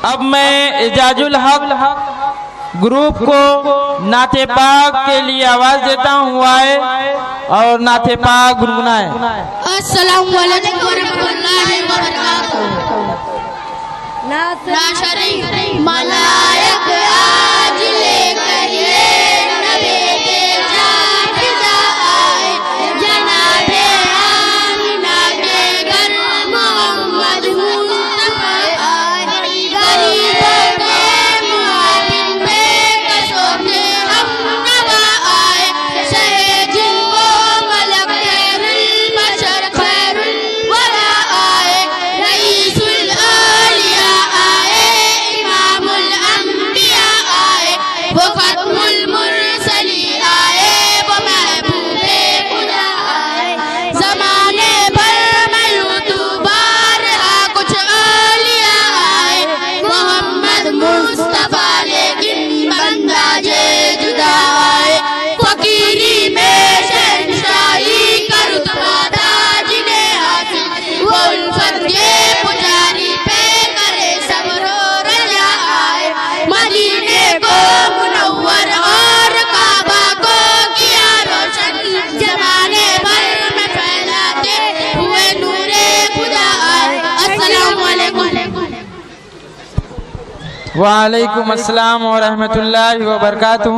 अब मैं एजाजुल हक ग्रुप को नाते पाक के लिए आवाज देता हूँ, आए और नाते पाक गुनगुनाए। अस्सलाम वालेकुम वरहमतुल्लाहि वबरकातुहू। नाशरी मलाइक आज लेकर ये नबी के जाफिजा आए, जनाबे आमिना के घर मोहम्मद मुस्तफा आए। गरीबों के मुआविन बेकसों के हमनवा आए, शहे जिनको मलक खैरुल बशर खैरुल वरा आए। रईसुल आलिया आए, इमामुल अंबिया आए, वो खत्मुल मुरसली आए, वो महबूबे खुदा आए। ज़माने भर में यूतुबार कुछ आलिया आए, मोहम्मद मुस्तफा लेकिन बंदा जे जुदा आए। फकीरी में शहंशाही का रुतबा था जिन्हें हासिल, वो उल्फत के पुजारी पे करे सब्र और रजा आए। मदीने को मुनव्वर और काबा को किया रोशन, जमाने भर में फैलाते हुए नूरे खुदा आए। अस्सलामु अलैकुम। वालेकुम अस्सलाम व रहमतुल्लाहि व बरकातुहू।